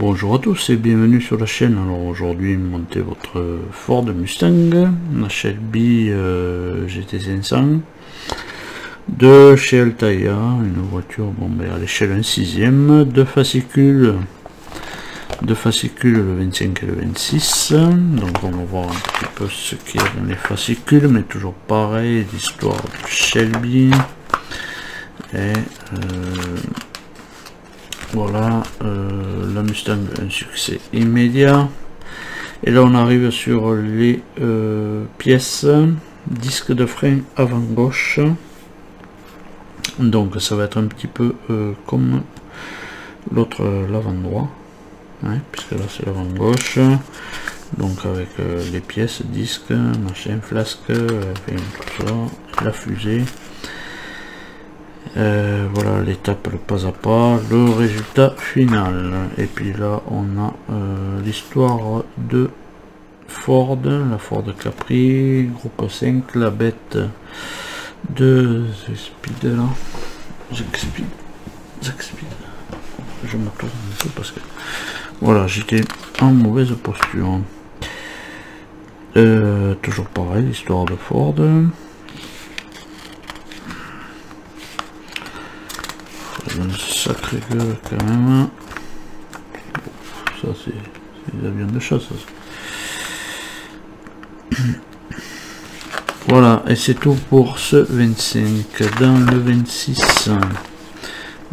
Bonjour à tous et bienvenue sur la chaîne. Alors aujourd'hui, montez votre Ford Mustang, la Shelby GT500 de chez Altaïa, une voiture à l'échelle 1/6, deux fascicules le 25 et le 26. Donc on va voir un petit peu ce qu'il y a dans les fascicules, mais toujours pareil, l'histoire du Shelby. Et voilà, la Mustang, un succès immédiat. Et là on arrive sur les pièces. Disque de frein avant gauche, donc ça va être un petit peu comme l'autre, l'avant droit, hein, puisque là c'est l'avant gauche, donc avec les pièces, disque, machin, flasque, enfin, tout ça, la fusée. Voilà l'étape, le pas à pas, le résultat final. Et puis là on a l'histoire de Ford, la Ford Capri, groupe 5, la bête de Speed là. J'expide. Je me tourne un peu parce que voilà, j'étais en mauvaise posture. Toujours pareil, l'histoire de Ford. Une sacrée gueule quand même. Ça c'est des avions de chasse. Voilà, et c'est tout pour ce 25. Dans le 26,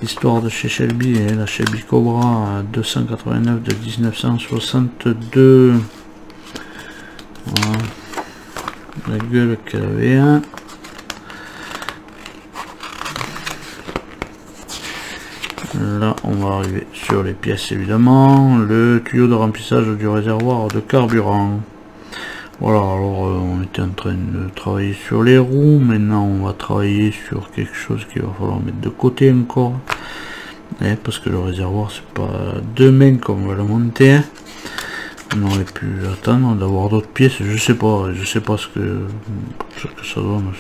l'histoire de chez Shelby, et la Shelby Cobra 289 de 1962. Voilà. La gueule qu'elle avait. Là on va arriver sur les pièces, évidemment. Le tuyau de remplissage du réservoir de carburant. Voilà, alors on était en train de travailler sur les roues. Maintenant on va travailler sur quelque chose qu'il va falloir mettre de côté encore, parce que le réservoir c'est pas demain qu'on va le monter. On aurait pu attendre d'avoir d'autres pièces. Je sais pas ce que ça donne,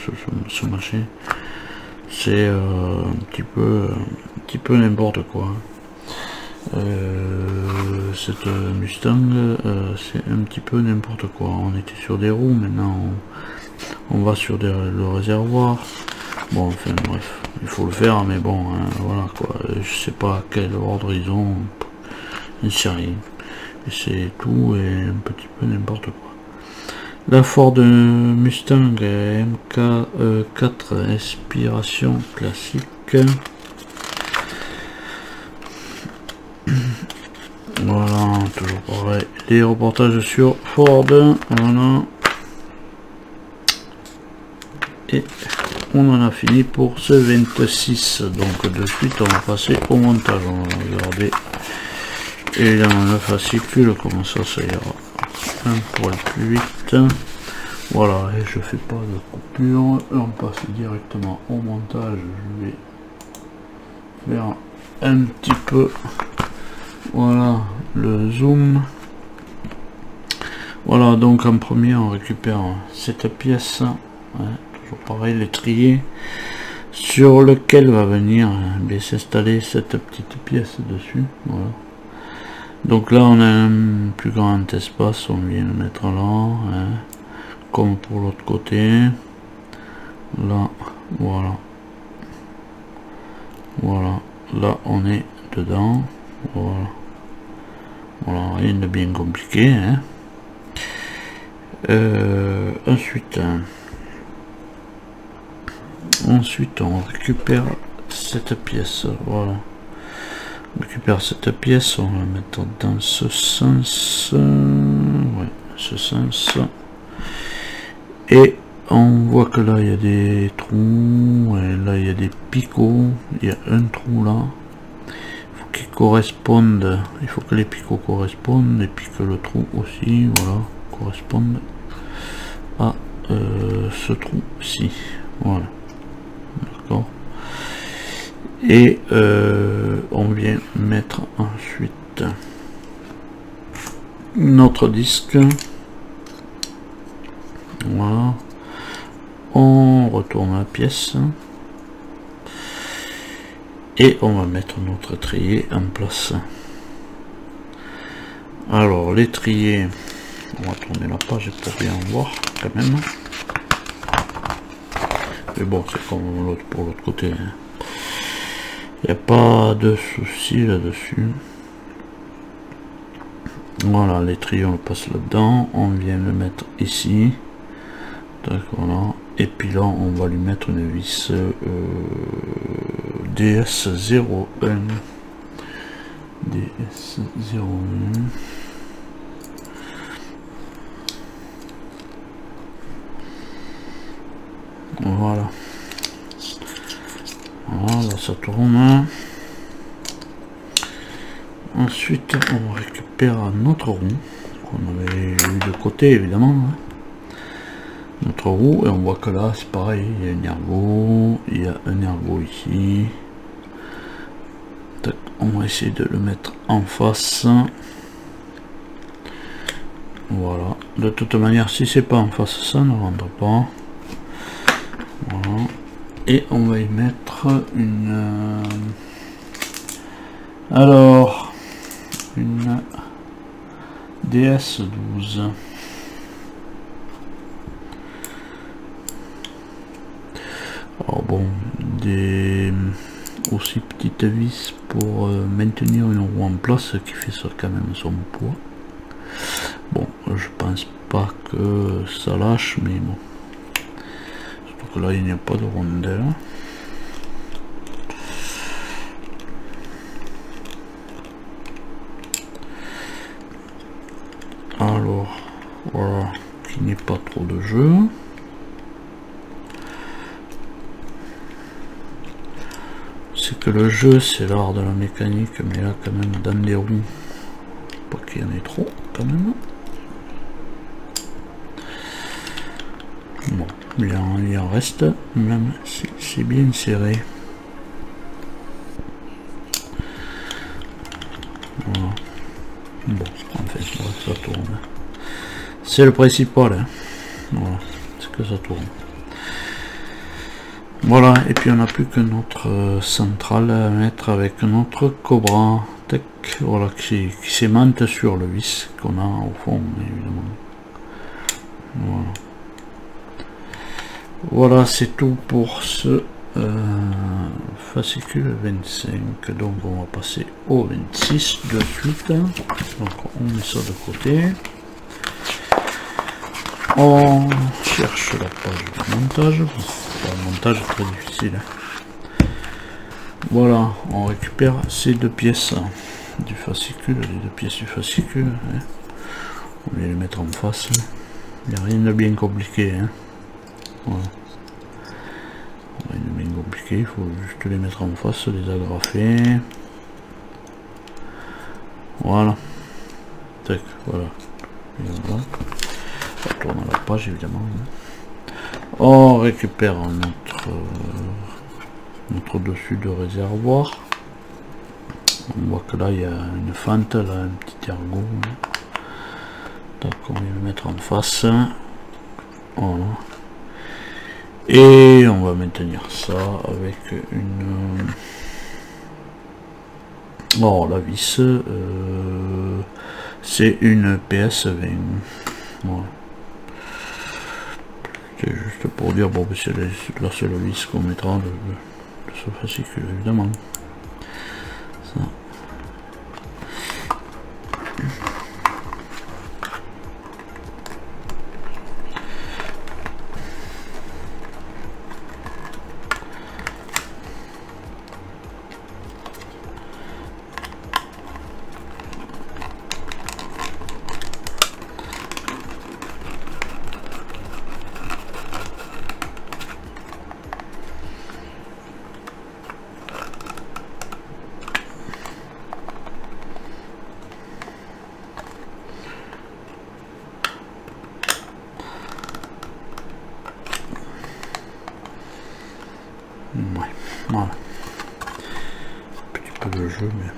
ce machin. C'est un petit peu n'importe quoi. Cette Mustang, c'est un petit peu n'importe quoi. On était sur des roues, maintenant on va sur le réservoir. Bon, enfin bref, il faut le faire, mais bon, hein, voilà quoi. Je sais pas quel ordre ils ont, une série. Et c'est tout, et un petit peu n'importe quoi. La Ford Mustang MK4 Inspiration classique. Voilà, toujours pareil. Les reportages sur Ford. Voilà. Et on en a fini pour ce 26. Donc de suite on va passer au montage. On va regarder évidemment le fascicule, comment ça ira pour aller plus vite. Voilà, et je fais pas de coupure, on passe directement au montage. Je vais faire un petit peu, voilà, le zoom. Voilà, donc en premier on récupère cette pièce, toujours pareil, l'étrier sur lequel va venir s'installer cette petite pièce dessus. Voilà. Donc là on a un plus grand espace, on vient le mettre là, comme pour l'autre côté. Là, voilà. Voilà, là on est dedans. Voilà. Voilà, rien de bien compliqué. Ensuite on récupère cette pièce. Voilà. On récupère cette pièce, on va la mettre dans ce sens, ouais, ce sens, et on voit que là il y a des trous, et là il y a des picots, il y a un trou là, il faut qu'ils correspondent, il faut que les picots correspondent, et puis que le trou aussi, voilà, corresponde à ce trou-ci, voilà, d'accord. Et on vient mettre ensuite notre disque. Voilà, on retourne la pièce et on va mettre notre étrier en place. Alors l'étrier, on va tourner la page pour bien voir quand même. Mais bon, c'est comme l'autre pour l'autre côté. Il n'y a pas de souci là-dessus. Voilà, l'étrier on le passe là-dedans, on vient le mettre ici. Voilà. Et puis là on va lui mettre une vis DS01. DS01. Voilà. Voilà, ça tourne. Ensuite, on récupère notre roue qu'on avait eu de côté, évidemment. Notre roue, et on voit que là, c'est pareil. Il y a un ergot, il y a un ergot ici. Tac, on va essayer de le mettre en face. Voilà. De toute manière, si c'est pas en face, ça ne rentre pas. Voilà. Et on va y mettre une alors une DS12. Alors bon, des aussi petites vis pour maintenir une roue en place, qui fait ça quand même son poids. Bon, je pense pas que ça lâche, mais bon. Surtout que là il n'y a pas de rondelle. Alors, voilà, qu'il n'y ait pas trop de jeu. C'est que le jeu, c'est l'art de la mécanique, mais là, quand même, dans les roues, pas qu'il y en ait trop, quand même. Bon, il en reste, même si c'est bien serré. Voilà. Bon, en fait, ça tourne. C'est le principal, hein. Voilà, c'est que ça tourne. Voilà, et puis on n'a plus que notre centrale à mettre avec notre Cobra. Tac, voilà, qui s'aimante sur le vis qu'on a au fond, évidemment. Voilà. Voilà, c'est tout pour ce fascicule 25. Donc on va passer au 26 de suite. Donc on met ça de côté. On cherche la page de montage. Le montage est très difficile. Voilà, on récupère ces deux pièces du fascicule, les deux pièces du fascicule. Hein. On va les mettre en face. Il n'y a rien de bien compliqué. Hein. Voilà. Rien de bien compliqué, il faut juste les mettre en face, les agrafer. Voilà. Tac, voilà. Et voilà. On tourne à la page évidemment. On récupère notre dessus de réservoir. On voit que là il y a une fente, là un petit ergot. Donc on va le mettre en face. Voilà. Et on va maintenir ça avec une la vis c'est une PS20. Voilà. C'est juste pour dire, bon, c'est la seule vis qu'on mettra de ce fascicule, évidemment. Ça. Ouais, voilà. Petit peu de jeu, mais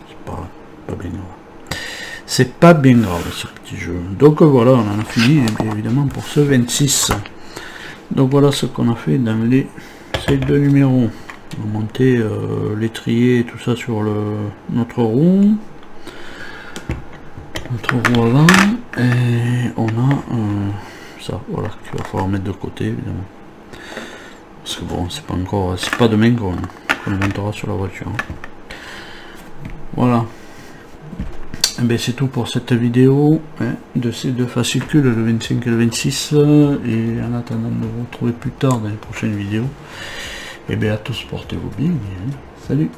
c'est pas bien grave. C'est pas bien grave ce petit jeu. Donc voilà, on en a fini évidemment pour ce 26. Donc voilà ce qu'on a fait dans ces deux numéros. On a monté l'étrier et tout ça sur notre roue. Voilà, et on a ça, voilà, qu'il va falloir mettre de côté évidemment. Parce que bon, c'est pas encore, c'est pas demain qu'on le montera sur la voiture. Voilà. Et bien c'est tout pour cette vidéo de ces deux fascicules, le 25 et le 26. Et en attendant de vous retrouver plus tard dans les prochaines vidéos, et bien à tous, portez-vous bien. Salut.